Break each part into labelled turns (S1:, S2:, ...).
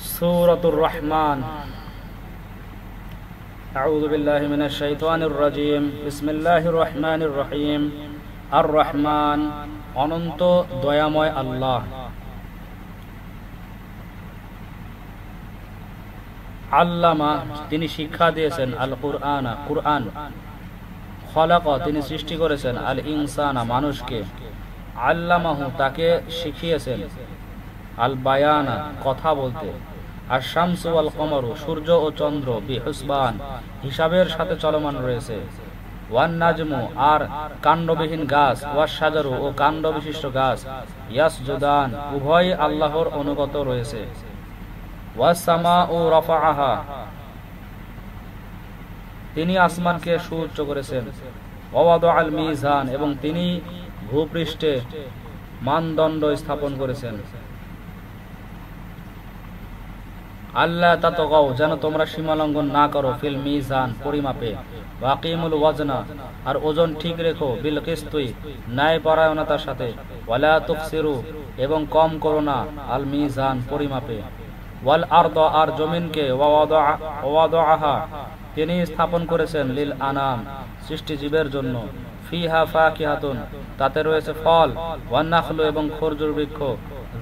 S1: সূরাতুর রহমান। আউযু বিল্লাহি মিনাশ শাইতানির রাজীম। বিসমিল্লাহির রহমানির রহিম। আর রহমান, অনন্ত দয়াময় আল্লাহ। আল্লামা, তিনি শিক্ষা দিয়েছেন, আল কুরআনা, কুরআন। খলাকা, তিনি সৃষ্টি করেছেন, আল ইনসানা, মানুষকে। আল্লামাহু, তাকে শিখিয়েছেন, আল বায়ানা, কথা বলতে। আর শামসু ওয়াল কমরু, সূর্য ও চন্দ্র, বিহুসবান, হিসাবের সাথে চলমান রয়েছে। ওয়ান নাজমু, আর কাণ্ডবিহীন গাছ, ওয়াস শাজারু, ও কাণ্ড বিশিষ্ট গাছ, ইয়াসজুদান, উভয় আল্লাহর অনুগত রয়েছে। ওয়াস সামাউ রাফাআহা, তিনি আসমানকে সুউচ্চ করেছেন। ওয়াদাআল মিজান, এবং তিনি ভূপৃষ্ঠে মানদণ্ড স্থাপন করেছেন। আল্লাহ তাতগাও, যেন তোমরা সীমালঙ্ঘন না করো, ফিল মিজান, পরিমাপে। ওয়াকিমুল ওয়াজনা, আর ওজন ঠিক রেখো, বিল কিসতি, ন্যায় পরায়ণতার সাথে। ওয়ালা তুকসিরু, এবং কম করো না, আল মিজান, পরিমাপে। ওয়াল আরদ, আর জমিনকে। ওয়াদাআহা, তিনি স্থাপন করেছেন, লিল আনাম, সৃষ্টিজীবের জন্য। ফিহা ফাকিহাতুন, তাতে রয়েছে ফল। ওয়ান নাখলু, এবং খরজুর বৃক্ষ।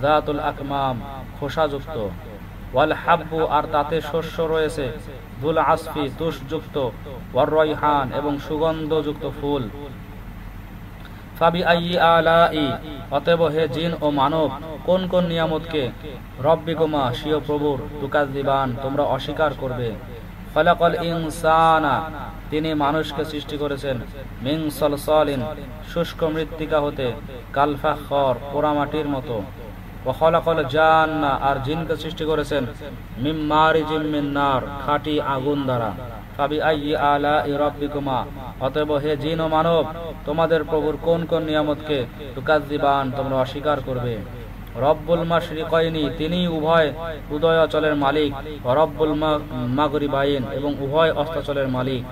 S1: যাতুল আকমাম, খোসাযুক্ত। ওয়াল হাব্বু, আর তাতে শস্য রয়েছে। দুল আসফি, তুষযুক্ত। ওয়ার রাইহান, এবং সুগন্ধযুক্ত ফুল। ফাবি আইয়ি আলাই, অতএব হে জিন ও মানব, কোন কোন নিয়ামতকে, রব্বিকুমা, স্বীয় প্রভুর, তুকাজ্জিবান, তোমরা অস্বীকার করবে। খলাকাল ইনসানা, তিনি মানুষকে সৃষ্টি করেছেন, মিন সলসালিন, শুষ্ক মৃত্তিকা হতে, কাল ফাখর, পোড়ামাটির মতো। ওয়া খলাকাল জান্না, আর জিনকে সৃষ্টি করেছেন, মিন মারিজিম মিন নার, খাঁটি আগুন দ্বারা। ফাবি আইয়ি আলাই রাব্বিকুমা, অতএব হে জিন ও মানব, তোমাদের প্রভুর কোন কোন নিয়ামতকে, তুকাজ্জিবান, তোমরা অস্বীকার করবে। রব্বুল মাশরিকাইনি, তিনি উভয় উদয়াচলের মালিক। ও রব্বুল মাগরিবাইন, এবং উভয় অস্তাচলের মালিক।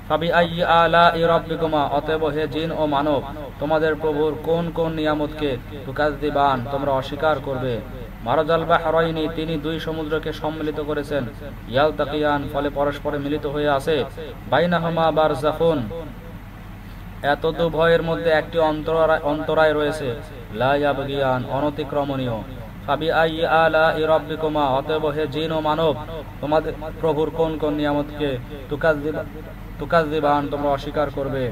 S1: ফাবি আইয়ি আলাই রাব্বিকুমা, অতএব হে জিন ও মানব, তোমাদের প্রভুর কোন কোন নিয়ামতকে, তুকাজ্জিবান, তোমরা অস্বীকার করবে। মারাজাল বাহরাইনি, তিনি দুই সমুদ্রকে সম্মিলিত করেছেন। ইয়ালতাকিয়ান, ফলে পরস্পরে মিলিত হয়ে আছে। বাইনাহুমা বারযাখুন, এত দুভয়ের মধ্যে একটি অন্তরায় রয়েছে। লা ইয়াবগিয়ান, অনতিক্রমণীয়। ফাবি আইয়ি আলাই রাব্বিকুমা, অতএব হে জিন ও মানব, তোমাদের প্রভুর কোন কোন নিয়ামতকে, তুকাজ্জিবান, তোমরা অস্বীকার করবে।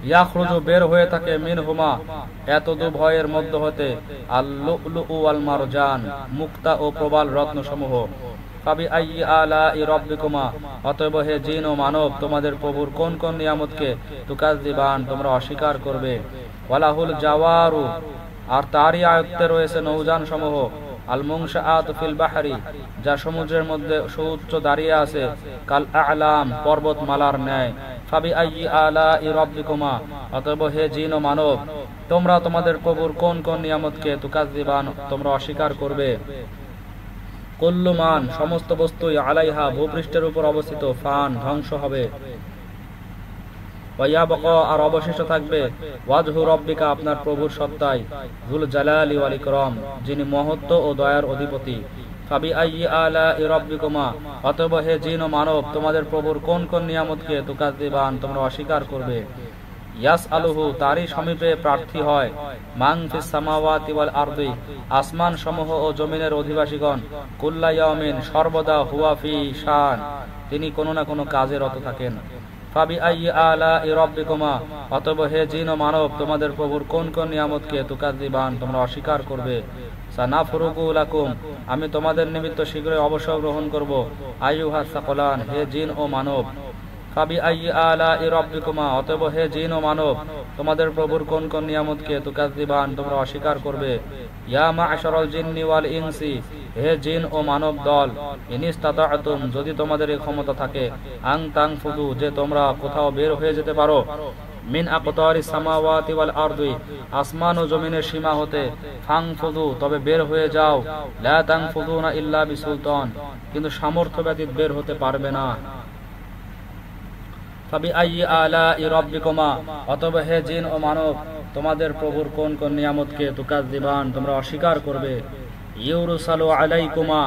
S1: ইয়াখরুজু, বের হয়ে থাকে, মিনহুমা, এত দুভয়ের মধ্য হতে, আল লুলু ওয়াল মারজান, মুক্তা ও প্রবাল রত্নসমূহ। ফাবি আইয়ি আলাই রাব্বিকুমা, অতএব হে জিন ও মানব, তোমাদের প্রভুর কোন কোন নিয়ামতকে, তুকাজ্জিবান, তোমরা অস্বীকার করবে। ওয়ালাহুল জাওয়ারু, আর তারই আয়ত্তে রয়েছে নৌযান সমূহ। আল মুনশাআত ফিল বাহরি, যা সমুদ্রের মধ্যে সুউচ্চ দাঁড়িয়ে আছে। কাল আ'লাম, পর্বতমালার ন্যায়। ফাবি আইয়ি আলাই রাব্বিকুমা, অতএব হে জিন ও মানব, তোমরা তোমাদের প্রভুর কোন কোন নিয়ামতকে, তুকাজ্জিবান, তোমরা অস্বীকার করবে। কুল্লু মান, সমস্ত বস্তুই, আলাইহা, ভূপৃষ্ঠের উপর অবস্থিত, ফান, ধ্বংস হবে। ওয়ায়াবকা, আর অবশিষ্ট থাকবে। ওয়াজহু রব্বিকা, আপনার প্রভুর সত্তায়। যুল জালালি ওয়াল ইকরাম, যিনি মহত্ব ও দয়ার অধিপতি। ফাবি আইয়ি আলাই রাব্বিকুমা, অতএব হে জিন ও মানব, তোমাদের প্রভুর কোন কোন নিয়ামতকে, তুকাজ্জিবান, তোমরা অস্বীকার করবে। ইয়াসআলুহু, তারই সমীপে প্রার্থী হয়। মান ফিস সামাওয়াতি ওয়াল আরদি, আসমান সমূহ ও জমিনের অধিবাসীগণ। কুল্লা ইয়াউমিন, সর্বদা, হুয়া ফি শান, তিনি কোনো না কোনো কাজে রত থাকেন। ফাবি আইয়ি আলাই রাব্বিকুমা, অতএব হে জিন ও মানব, তোমাদের প্রভুর কোন কোন নিয়ামতকে, তুকাজ্জিবান, তোমরা অস্বীকার করবে। সানাফরুগু লাকুম, আমি তোমাদের নিমিত্ত শীঘ্রই অবসর গ্রহণ করব। আইয়ুহাস সাকলান, হে জিন ও মানব। ফাবি আইয়ি আলাই রাব্বিকুমা, অতএব হে জিন ও মানব, তোমাদের প্রভুর কোন কোন নিয়ামতকে, তুকাজ্জিবান, তোমরা অস্বীকার করবে। ইয়া মা'শারাল জিন্নি ওয়াল ইনসি, হে জিন ও মানব দল। ইনিস্তাতা'তুম, যদি তোমাদের এই ক্ষমতা থাকে। আন তানফুদু, যে তোমরা কোথাও বের হয়ে যেতে পারো। মিন আকতারিস সামাওয়াতি ওয়াল আরদি, আসমান ও জমিনের সীমা হতে। ফানফুদু, তবে বের হয়ে যাও। লা তানফুদুনা ইল্লা বিসুলতান, কিন্তু সামর্থ্য ব্যতীত বের হতে পারবে না। ফাবি আইয়ি আলাই রাব্বিকুমা, অতএব হে জিন ও মানব, তোমাদের প্রভুর কোন কোন নিয়ামতকে, তুকাজ্জিবান, তোমরা অস্বীকার করবে। ইউরসালু আলাইকুমা,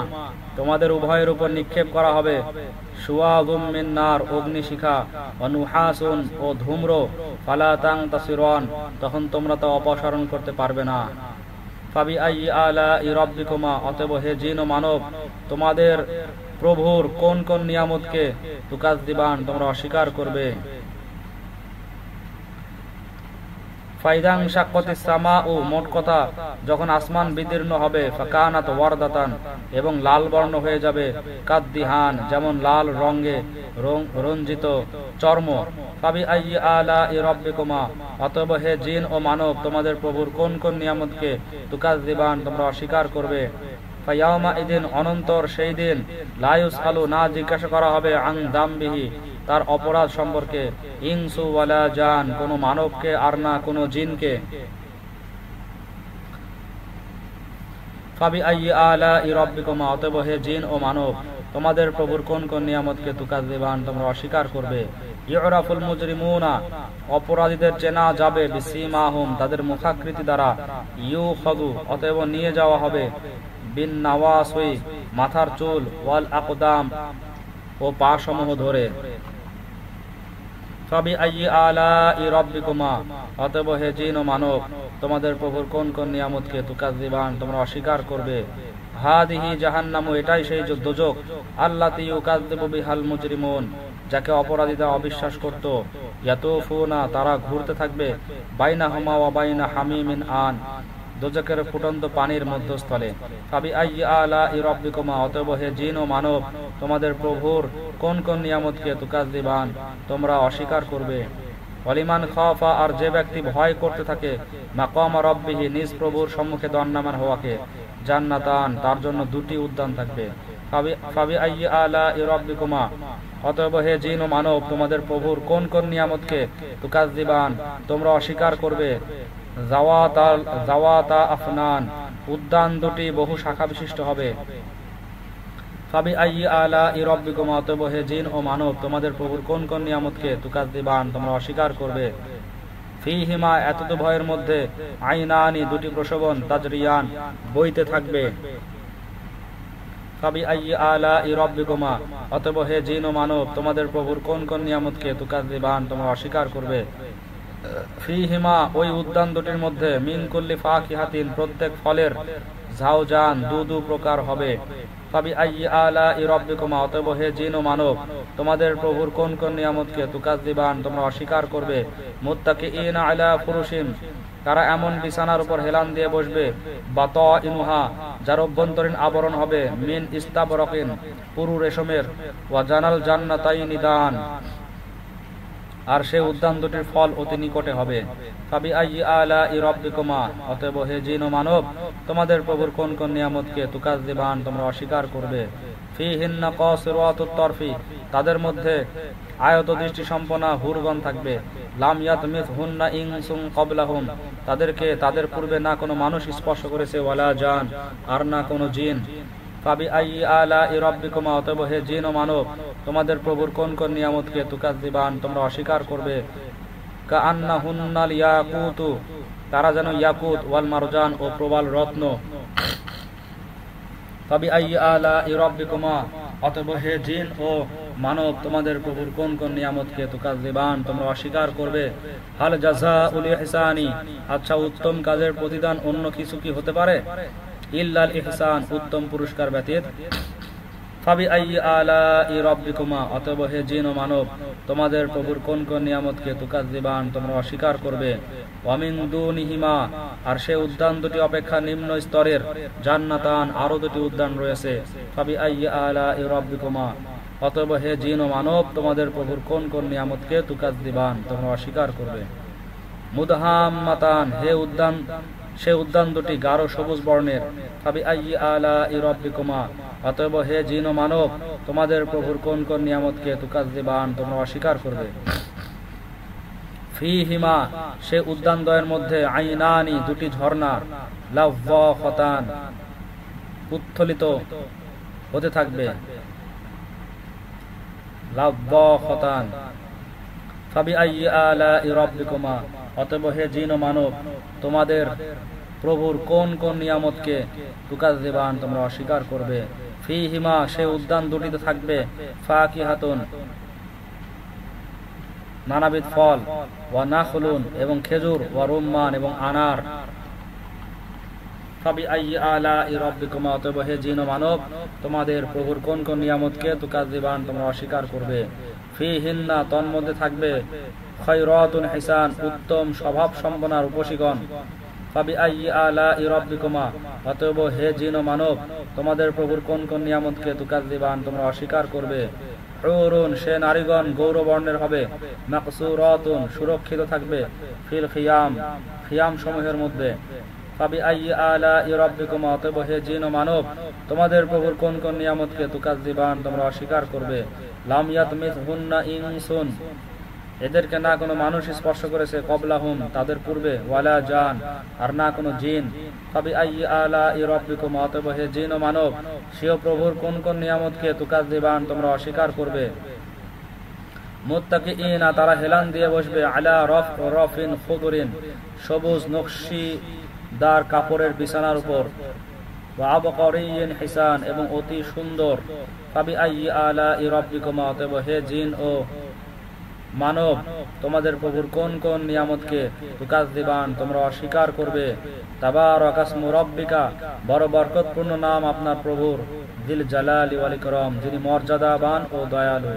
S1: তোমাদের উভয়ের উপর নিক্ষেপ করা হবে, শুওয়াযুম মিন নার, অগ্নিশিখা, ওয়া নুহাসুন, ও ধূম্র, ফালা তানতাসিরুন, তখন তোমরা তা অপসারণ করতে পারবে না। ফাবিআইয়ি আলাই রাব্বিকুমা, অতএব হে জিন ও মানব, তোমাদের প্রভুর কোন কোন নিয়ামতকে তুকাজ্জিবান, তোমরা অস্বীকার করবে। ফাইদাং শাক্কাতিস সামাউ, মোট কথা যখন আসমান বিদীর্ণ হবে, ফাকানাত ওয়ারদাতান, এবং লাল বর্ণ হয়ে যাবে, কাদ্দিহান, যেমন লাল রঙে রঞ্জিত চর্ম। ফাবিআইয়ি আলাই রাব্বিকুমা, অতএব হে জিন ও মানব, তোমাদের প্রভুর কোন কোন নিয়ামতকে তুকাজ্জিবান, তোমরা অস্বীকার করবে। ফায়াউমা ইদিন, অনন্তর সেই দিন, লা ইউসআলু, না জিজ্ঞাসা করা হবে, আন যামবিহি, তার অপরাধ সম্পর্কে, ইনসু ওয়ালা জান, কোন মানবকে আর না কোন জিনকে। ফাবিআইয়ি আলাই রাব্বিকুমা, অতএব হে জিন ও মানব, তোমাদের প্রভুর কোন কোন নিয়ামতকে তুকাজ্জিবান, তোমরা অস্বীকার করবে। ইউরাফুল মুজরিমুনা, অপরাধীদের চেনা যাবে, বিসীমাহুম, তাদের মুখাকৃতি দ্বারা, ইউখাযু, অতএব নিয়ে যাওয়া হবে, বিন নাওয়াসি, মাথার চুল, ওয়াল আকদাম, ও পা সমূহ ধরে। ফাবিআইয়ি আলাই রাব্বিকুমা, অতএব হে জিন ও মানব, তোমাদের প্রভুর কোন কোন নিয়ামতকে তুকাজ্জিবান, তোমরা অস্বীকার করবে। হাদিহি জাহান্নামু, এটাই সেই দোজখ, আল্লাতী ইউকাযযিবু বিহাল মুজরিমুন, যাকে অপরাধীরা অবিশ্বাস করত। ইয়াতুফুনা, তারা ঘুরতে থাকবে, বাইনাহুমা ওয়া বাইনা হামিমিন আন, দোজখের ফুটন্ত পানির মধ্যস্থলে। ফাবিআইয়ি আলাই রাব্বিকুমা, অতএব হে জিন ও মানব, তোমাদের প্রভুর কোন কোন নিয়ামতকে তুকাজ্জিবান, তোমরা অস্বীকার করবে। ওয়ালিমান খাফা, আর যে ব্যক্তি ভয় করতে থাকে, মাকাম রাব্বিহি, নিজ প্রভুর সম্মুখে দণ্ডায়মান হওয়াকে, জান্নাতান, তার জন্য দুটি উদ্যান থাকবে। ফাবিআইয়ি আলাই রাব্বিকুমা, অতএব হে জিন ও মানব, তোমাদের প্রভুর কোন কোন নিয়ামতকে তুকাজ্জিবান, তোমরা অস্বীকার করবে। জাওয়াতা আফনান, উদ্যান দুটি বহু শাখা বিশিষ্ট হবে। ফাবিআইয়ি আলাই রাব্বিকুমা, অতএব হে জিন ও মানব, তোমাদের প্রভুর কোন কোন নিয়ামতকে তুকাজ্জিবান, তোমরা অস্বীকার করবে। ফীহিমা, এতদ ভয়ের মধ্যে, আইনানি, দুটি প্রসবন, তাজরিয়ান, বইতে থাকবে। ফাবিআইয়ি আলাই রাব্বিকুমা, অতএব হে জিন ও মানব, তোমাদের প্রভুর কোন কোন নিয়ামতকে তুকাজ্জিবান, তোমরা অস্বীকার করবে। ফীহিমা, ওই উদ্যান দুটির মধ্যে, মিন কুল্লি ফাকিহাতিন, প্রত্যেক ফলের, ঝাউজান, দু প্রকার হবে। ফাবিআইয়ি আলাই রাব্বিকুমা, অতএব হে জিন ও মানব, তোমাদের প্রভুর কোন কোন নিয়ামতকে তুকাজ্জিবান, তোমরা অস্বীকার করবে। মুত্তাকিইনা আলা ফুরুশিন, তারা এমন বিছানার উপর হেলান দিয়ে বসবে, বাতাইনুহা, যার অভ্যন্তরীণ আবরণ হবে, মিন ইস্তাবরাকিন, পুরু রেশমের, ওয়া জানাল জান্নাতাইনি দান, আর সে উদ্যান দুটির ফল অতি নিকটে হবে। ফাবিআইয়ি আলাই রাব্বিকুমা, অতএব হে জিন ও মানব, তোমাদের প্রভুর কোন কোন নিয়ামতকে তুকাজ্জিবান, তোমরা অস্বীকার করবে। ফীহিন্না কাসিরাতুত তরফি, তাদের মধ্যে আয়ত দৃষ্টি সম্পন্ন হুরগণ থাকবে। লাম ইয়াতমিসহুন্না ইনসুন ক্বাবলাহুম, তাদেরকে তাদের পূর্বে না কোনো মানুষ স্পর্শ করেছে, ওয়ালা জান, আর না কোনো জিন। ফাবিআইয়ি আলাই রাব্বিকুমা, অতএব হে জিন ও মানব, তোমাদের প্রভুর কোন কোন নিয়ামতকে তুকাজ্জিবান, তোমরা অস্বীকার করবে। কাআন্নাহুন্নাল ইয়াকুতু, তারা যেন ইয়াকুত, ওয়াল মারজান, ও প্রবাল রত্ন। ফাবিআইয়ি আলাই রাব্বিকুমা, অতএব হে জিন ও মানব, তোমাদের প্রভুর কোন কোন নিয়ামতকে তুকাজ্জিবান, তোমরা অস্বীকার করবে। হাল জাযাউল ইহসানি, আচ্ছা উত্তম কাজের প্রতিদান অন্য কিছু কি হতে পারে? ইল্লাল ইহসান, উত্তম পুরস্কার ব্যতীত। ফাবিআইয়ি আলাই রাব্বিকুমা, অতএব হে জিন ও মানব, তোমাদের প্রভুর কোন কোন নিয়ামতকে তুকাজ্জিবান, তোমরা অস্বীকার করবে। ওয়া মিন দুনিহিমা, আর সে উদ্যান দুটি অপেক্ষা নিম্ন স্তরের, জান্নাতান, আরো দুটি উদ্যান রয়েছে। ফাবিআইয়ি আলাই রাব্বিকুমা, অতএব হে জিন ও মানব, তোমাদের প্রভুর কোন কোন নিয়ামতকে তুকাজ্জিবান, তোমরা অস্বীকার করবে। মুদহাম্মাতান, সে উদ্যান দুটি গাঢ় সবুজ বর্ণের। ফাবিআইয়ি আলাই রাব্বিকুমা, অতএব হে জিন ও মানব, তোমাদের প্রভুর কোন কোন নিয়ামতকে তুকাজ্জিবান, তোমরা অস্বীকার করবে। ফীহিমা, সে উদ্যান দ্বয়ের মধ্যে, আইনানি, দুটি ঝর্ণা, লাযযাখাতান, উত্থলিত হতে থাকবে। লাযযাখাতান। ফাবিআইয়ি আলাই রাব্বিকুমা, অতএব হে জিন ও মানব, তোমাদের প্রভুর কোন কোন নিয়ামতকে তুকাজ্জিবান তোমরা অস্বীকার করবে। ফীহিমা সে উদ্যান দুটিতে থাকবে ফাকিহাতুন নানাবিধ ফল, ওয়া নাখলুন এবং খেজুর, ওয়া রুম্মান এবং আনার। ফাবিআইয়ি আলাই রাব্বিকুমা অতএব হে জিন ও মানব তোমাদের প্রভুর কোন কোন নিয়ামতকে তুকাজ্জিবান তোমরা অস্বীকার করবে। ফীহিন্না তন্মধ্যে থাকবে খায়রাতুন হিসান উত্তম স্বভাব সম্পন্ন রূপসীগণ। ফাবিআইয়ি আলাই রাব্বিকুমা অতএব হে জিন ও মানব তোমাদের প্রভুর কোন কোন নিয়ামতকে তুকাজ্জিবান তোমরা অস্বীকার করবে। হুরুন সে নারীগণ গৌরবর্ণের হবে, মাকসুরাতুন সুরক্ষিত থাকবে, ফিল খিয়াম খিয়াম সমূহের মধ্যে। ফাবিআইয়ি আলাই রাব্বিকুমা অতএব হে জিন ও মানব তোমাদের প্রভুর কোন কোন নিয়ামতকে তুকাজ্জিবান তোমরা অস্বীকার করবে। লাম ইয়াতমিসহুন্না ইনসুন এদেরকে না কোনো মানুষ স্পর্শ করেছে, কবলাহুম তাদের পূর্বে, ওয়ালা জান আর না কোনো জিন। ফাবিআইয়ি আলাই রাব্বিকুমা অতএব হে জিন ও মানব স্বীয় প্রভুর কোন কোন নিয়ামতকে তুকাজ্জিবান তোমরা অস্বীকার করবে। মুত্তাকিইনা তারা হেলান দিয়ে বসবে, আলা রফিন খুদরিন সবুজ নকশিদার কাপড়ের বিছানার উপর, ওয়া আবকারিয়িন হিসান এবং অতি সুন্দর। ফাবিআইয়ি আলাই রাব্বিকুমা অতএব হে জিন ও মানব তোমাদের প্রভুর কোন কোন নিয়ামতকে তুকাজ্জিবান তোমরা অস্বীকার করবে। তাবারাকা ইসমু রাব্বিকা বড় বরকতপূর্ণ নাম আপনার প্রভুর, যিল জালালি ওয়াল ইকরাম যিনি মর্যাদাবান ও দয়ালু।